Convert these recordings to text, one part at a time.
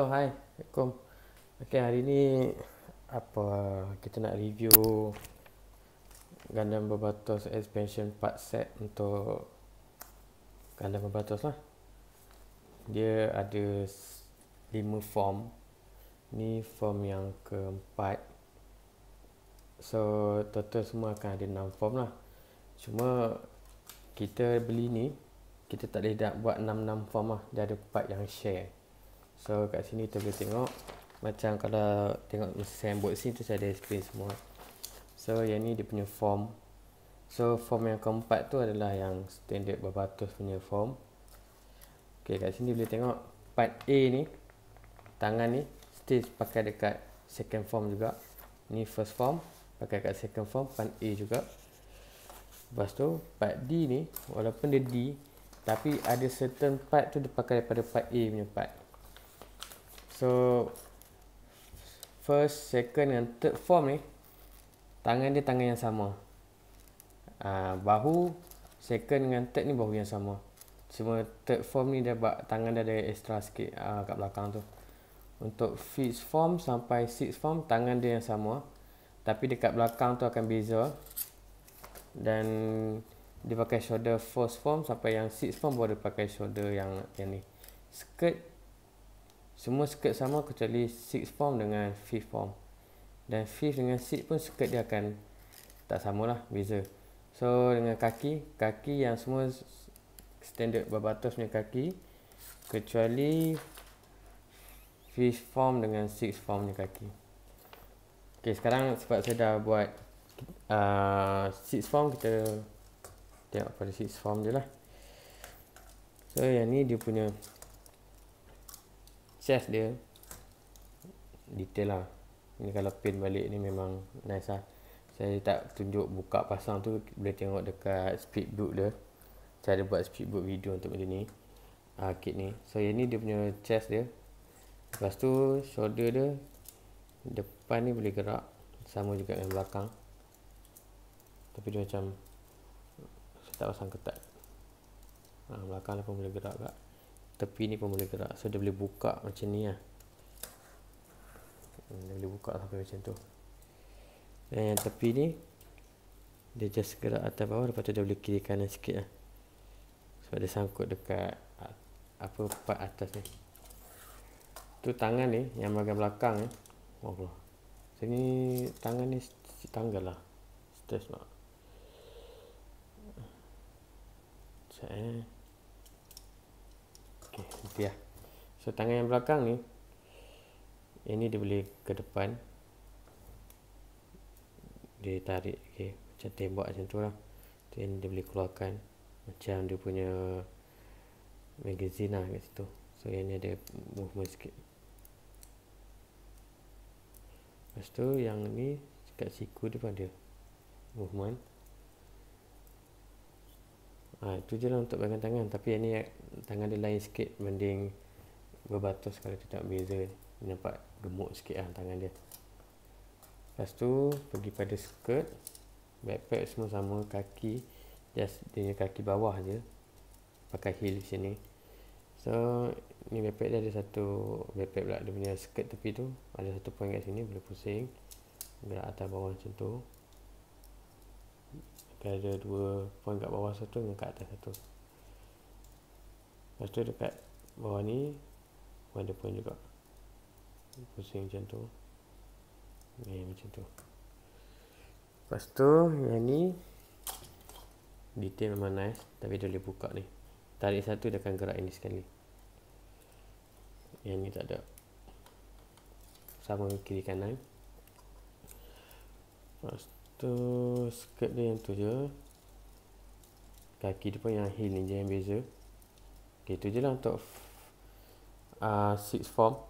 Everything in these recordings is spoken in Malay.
Hai. Assalamualaikum. Okay, hari ni apa kita nak review Gundam Barbatos expansion part set untuk Gundam Barbatos lah. Dia ada 5 form. Ni form yang keempat. So total semua akan ada 6 form lah. Cuma kita beli ni, kita tak boleh nak buat 6 form lah. Dia ada part yang share. So kat sini kita boleh tengok, macam kalau tengok mesin unboxing tu saya ada explain semua. So yang ni dia punya form. So form yang keempat tu adalah yang standard Barbatos punya form. Okay, kat sini boleh tengok part A ni, tangan ni still pakai dekat second form juga. Ni first form, pakai kat second form, part A juga. Lepas tu part D ni, walaupun dia D, tapi ada certain part tu dia pakai daripada part A punya part. So first, second dan third form ni, tangan dia tangan yang sama. Bahu second dengan third ni bahu yang sama. Cuma third form ni dia tangan dia ada extra sikit kat belakang tu. Untuk fifth form sampai sixth form tangan dia yang sama, tapi dekat belakang tu akan beza. Dan dia pakai shoulder fourth form sampai yang sixth form baru dia pakai shoulder yang ni. Skirt semua skirt sama kecuali sixth form dengan fifth form. Dan fifth dengan sixth pun skirt dia akan tak samalah, beza. So dengan kaki yang semua standard Barbatos punya kaki, kecuali fifth form dengan sixth form punya kaki. Okay, sekarang sebab saya dah buat sixth form, kita tengok pada sixth form je lah. So yang ni dia punya chest dia detail lah. Ni kalau pin balik ni memang nice lah. Saya tak tunjuk buka pasang tu, boleh tengok dekat speedbook dia, cara buat speedbook video untuk macam ni, kit ni. So yang ni dia punya chest dia. Lepas tu shoulder dia, depan ni boleh gerak, sama juga dengan belakang, tapi dia macam saya tak pasang ketat. Belakang ni pun boleh gerak kak, tepi ni pun boleh gerak. So dia boleh buka macam ni lah. Dia boleh buka sampai macam tu. Dan yang tepi ni dia just gerak atas bawah, lepas tu dia boleh kiri kanan sikit lah. Sebab dia sangkut dekat apa part atas ni. Tu tangan ni yang bahagian belakang ni. Allah, sini tangan ni tanggal lah. Stress nak. Okay, nanti lah. So tangan yang belakang ni, yang ni dia boleh ke depan, dia tarik, okay, macam tembak macam tu lah. Then dia boleh keluarkan macam dia punya magazine lah kat situ. So yang ni ada movement sikit. Lepas tu yang ni kat siku dia pun ada movement. Itu je lah untuk bahagian tangan. Tapi yang ni tangan dia lain sikit mending Barbatos. Kalau kita tengok beza, nampak gemuk sikit lah tangan dia. Lepas tu pergi pada skirt, backpack semua sama. Kaki just dia kaki bawah je, pakai heel sini. So ni backpack dia ada satu backpack pula. Dia punya skirt tepi tu ada satu point kat sini, boleh pusing gerak atas bawah macam tu. Ada 2 point kat bawah satu dengan kat atas satu. Lepas tu dekat bawah ni ada point juga, pusing macam tu, macam tu. Lepas tu yang ni detail memang nice, tapi dia boleh buka ni. Tarik satu dia akan gerak ini sekali. Yang ni tak ada, sama kiri kanan. Lepas tu skirt dia yang tu je, kaki dia pun yang heel ni je yang beza. Okay, tu je lah untuk sixth form.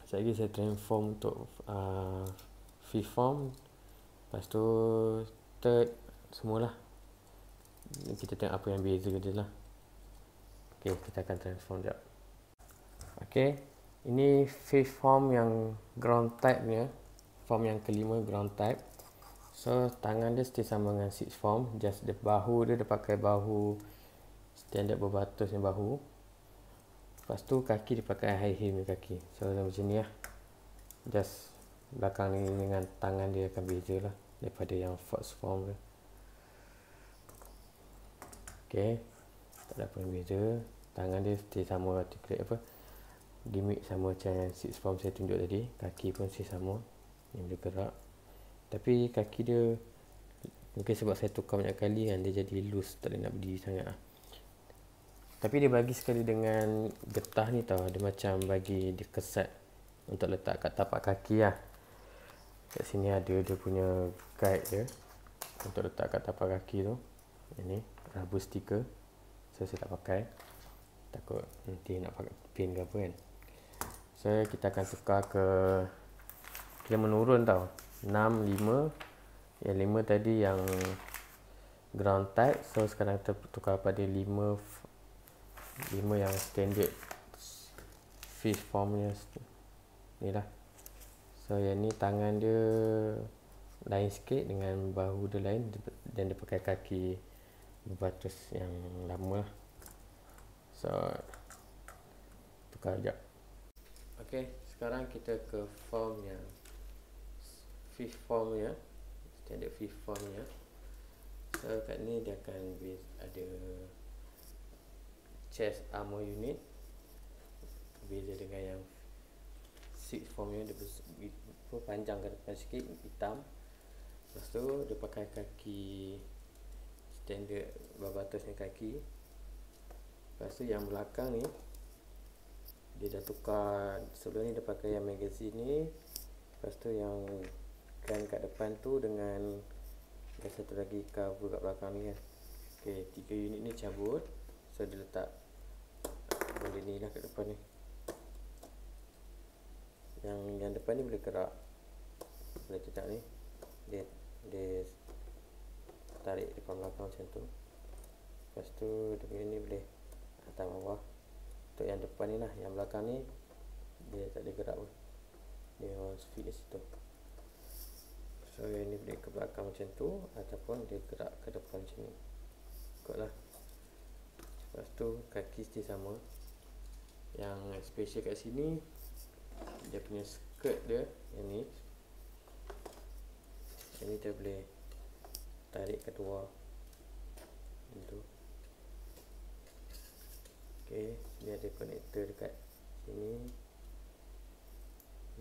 Sekejap lagi saya transform untuk fifth form. Lepas tu third, semualah. Kita tengok apa yang beza dia lah. Okay, kita akan transform sekejap. Okay, ini fifth form yang ground type nya. Form yang kelima ground type. So tangan dia still sama dengan sixth form, just the bahu dia pakai bahu standard Barbatos yang bahu. Lepas tu kaki dia pakai high heel punya kaki. So macam ni lah. Just belakang ni dengan tangan dia akan beza lah daripada yang first form tu. Okay, tak ada apa yang beza. Tangan dia stay sama, articulate apa, gimmick sama macam yang six form saya tunjuk tadi. Kaki pun stay sama, yang boleh gerak. Tapi kaki dia mungkin sebab saya tukar banyak kali kan, dia jadi loose, tak boleh nak berdiri sangat lah. Tapi dia bagi sekali dengan getah ni tau, dia macam bagi dia kesat untuk letak kat tapak kaki lah. Kat sini ada dia punya guide dia untuk letak kat tapak kaki tu. Ini rubber sticker. So saya tak pakai, takut nanti nak pakai pin ke apa kan. So kita akan tukar ke, kita menurun tau, 6, 5. Yang 5 tadi yang ground type. So sekarang kita tukar pada 5 yang standard fish formnya ni lah. So yang ni tangan dia lain sikit dengan bahu dia lain, dan dia pakai kaki berbatus yang lama lah. So tukar sekejap. Ok, sekarang kita ke form yang fish form ya, standard fish form ya. So kat ni dia akan ada chest armor unit, beza dengan yang six form ni. Dia panjang ke depan sikit, hitam. Lepas tu dia pakai kaki standard berbatusnya kaki. Lepas tu yang belakang ni dia dah tukar. Sebelum ni dia pakai yang magazine ni. Lepas tu yang gun kat depan tu dengan ada satu lagi cover kat belakang ni kan. Ok, 3 unit ni cabut. So dia letak boleh ni lah kat depan ni. Yang depan ni boleh gerak, boleh tetap ni. Dia tarik depan belakang macam tu. Lepas tu dia punya ni boleh atas bawah. Untuk yang depan ni lah, yang belakang ni dia tak boleh gerak pun, dia memang fit di situ. So yang ni boleh ke belakang macam tu, ataupun dia gerak ke depan macam ni, ikutlah. Lepas tu kaki stay sama. Yang special kat sini, dia punya skirt dia yang ni. Yang ni kita boleh tarik kedua gitu. Ok, ni ada connector dekat sini,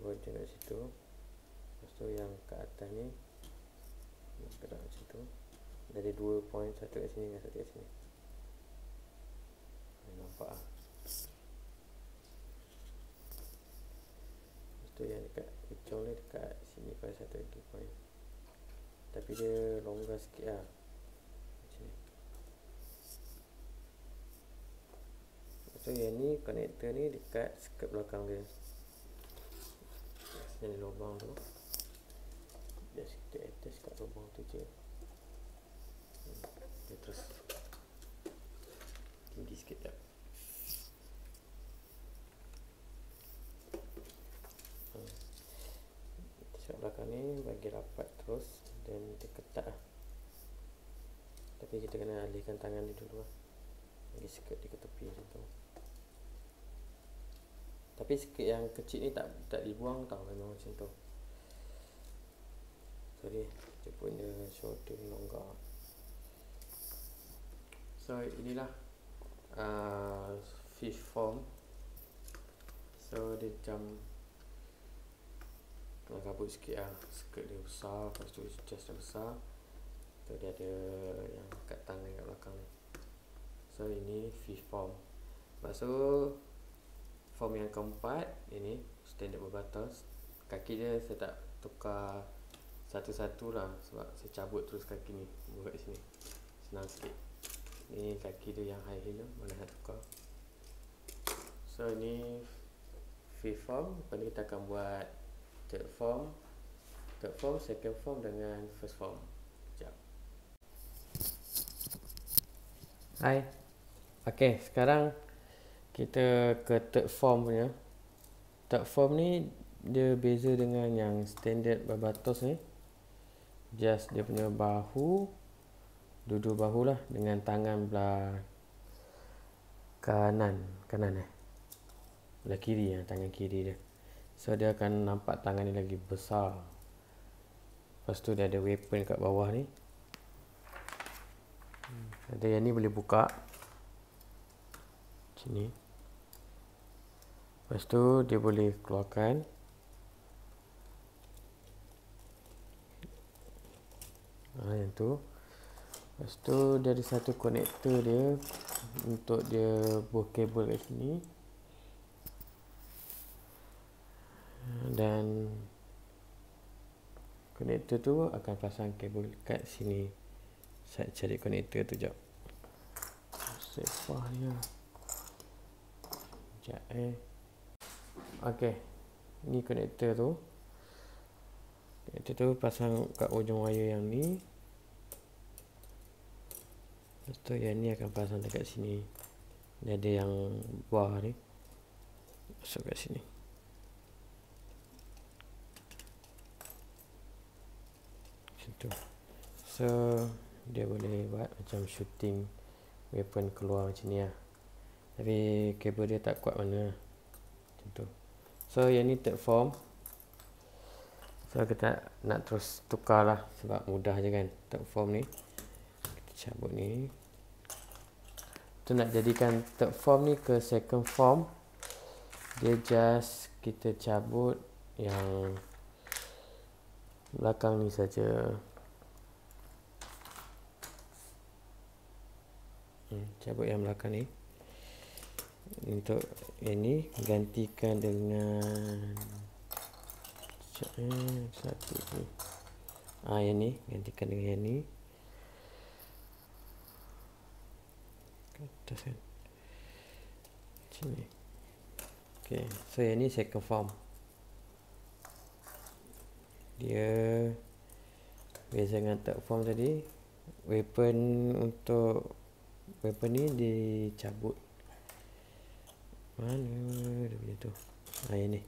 boleh kat situ. Lepas tu yang kat atas ni gerak macam tu. Dia ada 2 point, satu kat sini dan satu kat sini. Nampak lah. Lepas tu yang dekat hujung ni, dekat sini pun satu lagi point, tapi dia longgar sikit lah macam ni. Lepas tu yang ni connector ni dekat skirt belakang dia. Sini lubang tu, just kita attach kat lubang tu je. Dia terus tinggi sikit tak. Kat belakang ni bagi rapat terus, dan dia ketat lah. Tapi kita kena alihkan tangan dia dulu lah, bagi skirt dia ke tepi macam tu. Tapi skirt yang kecil ni tak dibuang tau, memang macam tu. Sorry, dia punya shoulder longgar. So inilah fish form. So dia macam kena kabut sikit lah. Skirt dia besar, lepas tu chest dia besar. Tu dia ada yang kat tangan kat belakang ni. So ini fish form. Lepas tu form yang keempat, ini standard berbatas. Kaki dia saya tak tukar satu-satu lah, sebab saya cabut terus kaki ni, buat kat sini, senang sikit. Ni kaki dia yang high heel tu, boleh nak tukar. So ni fifth form. Lepas ni kita akan buat third form, second form dengan first form. Sekejap. Hai. Ok, sekarang kita ke third form punya. Third form ni dia beza dengan yang standard berbatos ni. Just dia punya bahu, dua-dua bahu lah, dengan tangan belah kanan belah kiri, tangan kiri dia. So dia akan nampak tangan dia lagi besar. Lepas tu dia ada weapon kat bawah ni. Ada yang ni boleh buka sini. Lepas tu dia boleh keluarkan. Yang tu. Lepas tu dia ada satu konektor dia untuk dia buah kabel kat sini. Dan konektor tu akan pasang kabel kat sini. Saya cari konektor tu jap. Sepah dia. Sekejap Okey. Ni konektor tu. Konektor tu pasang kat ujung wire yang ni. Lepas tu yang ni akan pasang dekat sini. Dia ada yang bar ni. Masuk kat sini. Macam tu. So dia boleh buat macam shooting weapon keluar macam ni lah. Tapi kabel dia tak kuat mana. Macam tu. So yang ni third form. So kita nak terus tukar lah, sebab mudah je kan third form ni. Kita cabut ni. Tu nak jadikan third form ni ke second form, dia just kita cabut yang belakang ni saja. Cabut yang belakang ni. Untuk yang ni gantikan dengan satu ni. Yang ni gantikan dengan yang ni. Ke atas kan. Macam ni. Okay, so yang ni second form. Dia beza dengan third form tadi. Weapon untuk weapon ni dicabut. Mana dia punya tu? Yang ni.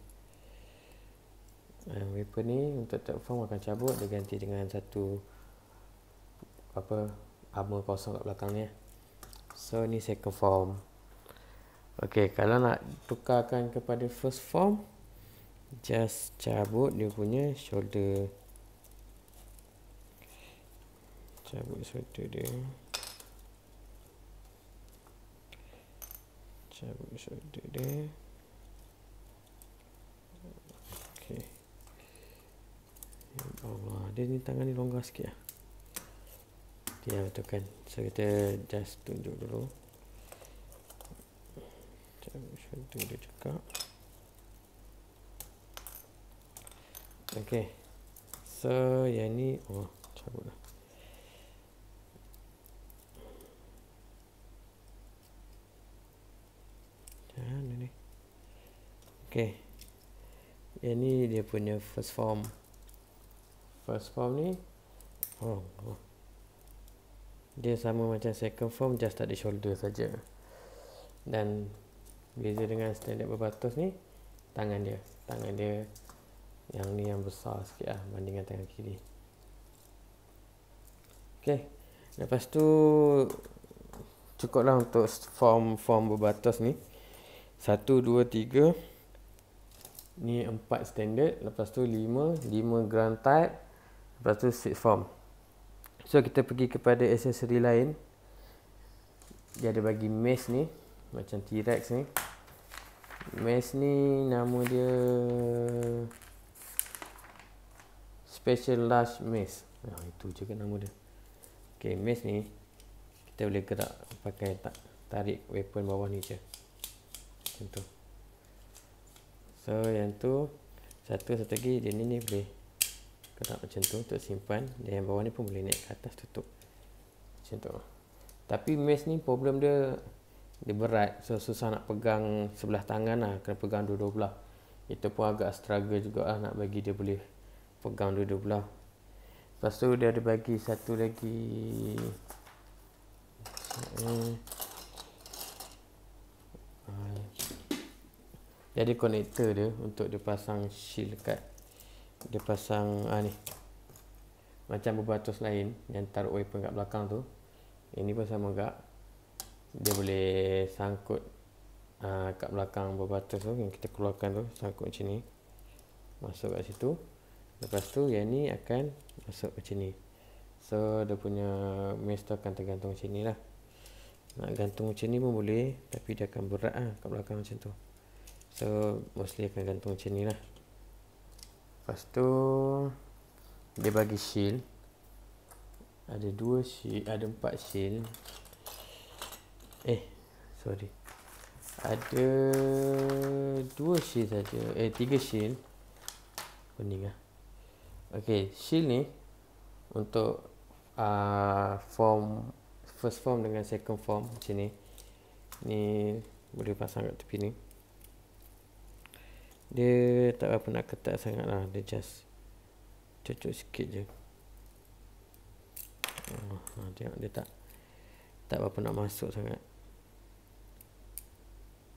Weapon ni untuk third form akan cabut. Dia ganti dengan satu armor kosong kat belakang ni. So ni second form. Okay, kalau nak tukarkan kepada first form, just cabut dia punya shoulder. Cabut shoulder dia. Cabut shoulder dia. Okay. Ya Allah, dia ni tangan ni longgar sikit lah. Dia betul kan. So kita just tunjuk dulu. Cabut shoulder dia juga. Okay. So yang ni cabut lah. Mana ni? Okay. Yang ni dia punya first form. First form ni dia sama macam second form, just tak ada shoulder saja. Dan beza dengan standard berbatus ni, tangan dia yang ni yang besar sikit lah bandingkan tangan kiri. Okay. Lepas tu cukuplah untuk form berbatus ni. 1, 2, 3. Ni 4 standard. Lepas tu 5 grand type. Lepas tu 6 form. So kita pergi kepada aksesori lain. Dia ada bagi mace ni, macam T-Rex ni. Mace ni nama dia Special Large Mace. Itu je kan nama dia. Okay, mace ni kita boleh gerak pakai tarik weapon bawah ni je. Macam tu. So yang tu satu lagi dia ni boleh gerak macam tu untuk simpan. Dan yang bawah ni pun boleh naik ke atas tutup. Macam tu. Tapi mace ni problem dia berat. So susah nak pegang sebelah tangan lah. Kena pegang dua-dua belah. Itu pun agak struggle juga lah nak bagi dia boleh pegang dua-dua belah. Lepas tu dia ada bagi satu lagi dia ada konektor dia untuk dia pasang shield dekat. Dia pasang ni macam berbatus lain yang taruh weapon kat belakang tu. Ini pun sama juga. Dia boleh sangkut kat belakang berbatas tu yang kita keluarkan tu, sangkut macam ni, masuk kat situ. Lepas tu yang ni akan masuk macam ni. So dia punya mesh tu akan tergantung macam ni lah. Nak gantung macam ni pun boleh, tapi dia akan berat lah kat belakang macam tu. So mostly akan gantung macam ni lah. Lepas tu dia bagi shield. Ada 2 shield, ada 4 shield. Sorry. Ada 2 shield saja. 3 shield. Kuning lah. Okay, shield ni untuk form first form dengan second form macam ni. Ni boleh pasang kat tepi ni. Dia tak apa nak ketat sangat lah. Dia just cocok sikit je. Tengok dia tak apa nak masuk sangat.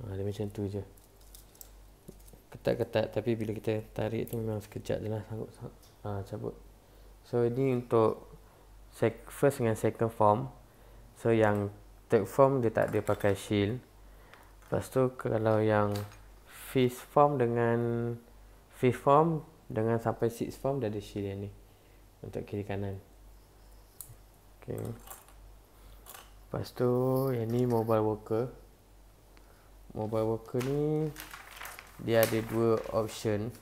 Dia macam tu je. Ketat-ketat, tapi bila kita tarik tu memang sekejap je lah sanggup cabut. So ini untuk first dengan second form. So yang third form dia tak ada pakai shield. Lepas tu kalau yang fifth form dengan sampai sixth form dia ada shield yang ni untuk kiri kanan. Okay. Lepas tu yang ni mobile worker. Mobile worker ni dia ada 2 option.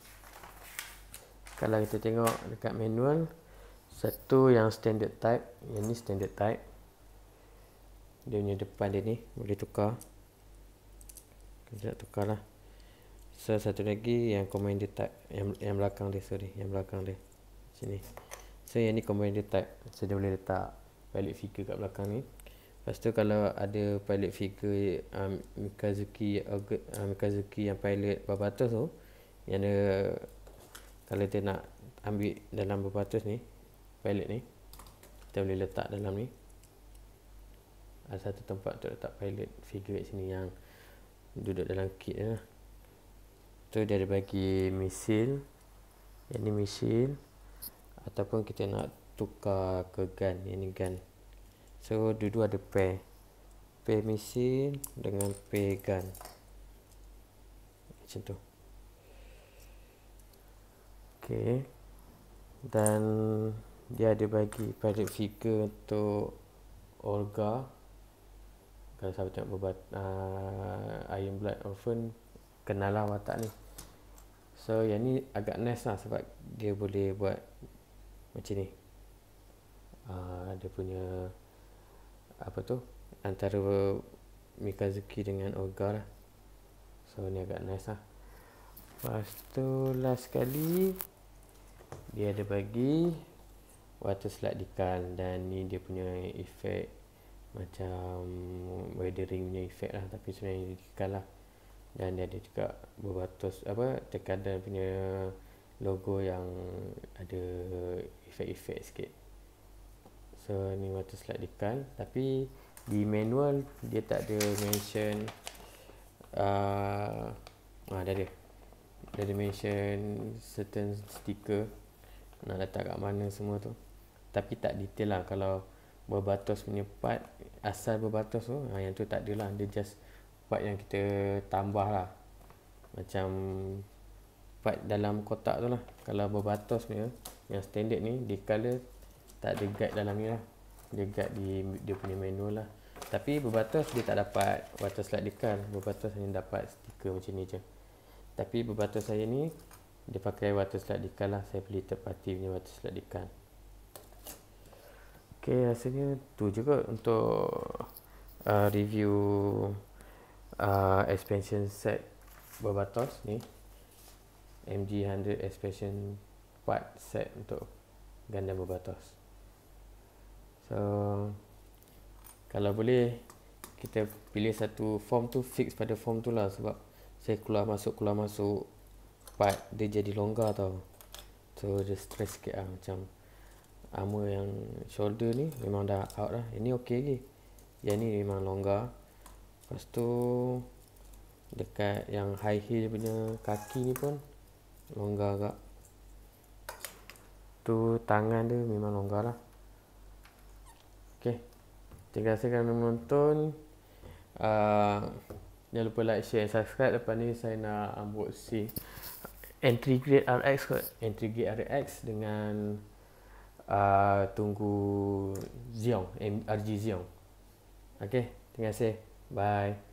Kalau kita tengok dekat manual, satu yang standard type, yang ni standard type. Dia punya depan dia ni boleh tukar. Kita tukar lah. So satu lagi yang commander type, yang belakang dia, yang belakang dia sini. So yang ni commander type, so dia boleh letak pilot figure kat belakang ni. Lepas tu kalau ada pilot figure Mikazuki yang pilot berbatus tu, yang dia, kalau dia nak ambil dalam berbatus ni, pilot ni, kita boleh letak dalam ni. Ada satu tempat untuk letak pilot figure kat sini yang duduk dalam kit lah. Tu dia ada bagi misil. Yang ni misil. Ataupun kita nak tukar ke gun. Yang ni gun. So dua-dua ada pair. Pair misil dengan pair gun. Macam tu. Okay. Dan dia ada bagi pilot figure untuk Olga. Kalau sahabat tengok Iron Blood Orphan, kenal lah watak ni. So yang ni agak nice lah sebab dia boleh buat macam ni. Dia punya apa tu, antara Mikazuki dengan Olga lah. So ni agak nice lah. Lepas tu last sekali dia ada bagi water slide decal. Dan ni dia punya efek macam weathering punya efek lah, tapi sebenarnya decal lah. Dan dia ada juga berbatus terkadang punya logo yang ada efek-efek sikit. So ni water slide decal, tapi di manual dia tak ada mention dia ada mention certain sticker nak letak kat mana semua tu, tapi tak detail lah. Kalau berbatus punya part, asal berbatus tu, yang tu tak ada lah. Dia just part yang kita tambah lah, macam part dalam kotak tu lah. Kalau berbatus punya yang standard ni, dia colour tak ada guide dalam ni lah. Dia guide di dia punya manual lah. Tapi berbatus dia tak dapat water slide decal. Berbatus hanya dapat stiker macam ni je. Tapi berbatus saya ni dia pakai water slide decal lah. Saya beli third party punya water slide decal. Okay, rasanya tu je kot untuk review expansion set berbatos ni, MG100 expansion part set untuk Gundam berbatos. So kalau boleh kita pilih satu form tu, fix pada form tu lah. Sebab saya keluar masuk part dia jadi longgar tau. So dia stress sikit lah. Macam armor yang shoulder ni memang dah out lah. Ini okey lagi. Yang ni memang longgar. Lepas tu dekat yang high heel punya kaki ni pun longgar agak. Tu tangan dia memang longgar lah. Okay, terima kasih kerana menonton. Jangan lupa like, share and subscribe. Lepas ni saya nak unboxing entry grade RX kot. Entry grade RX dengan tunggu Xeon, RG Xeon. Okay, terima kasih. Bye.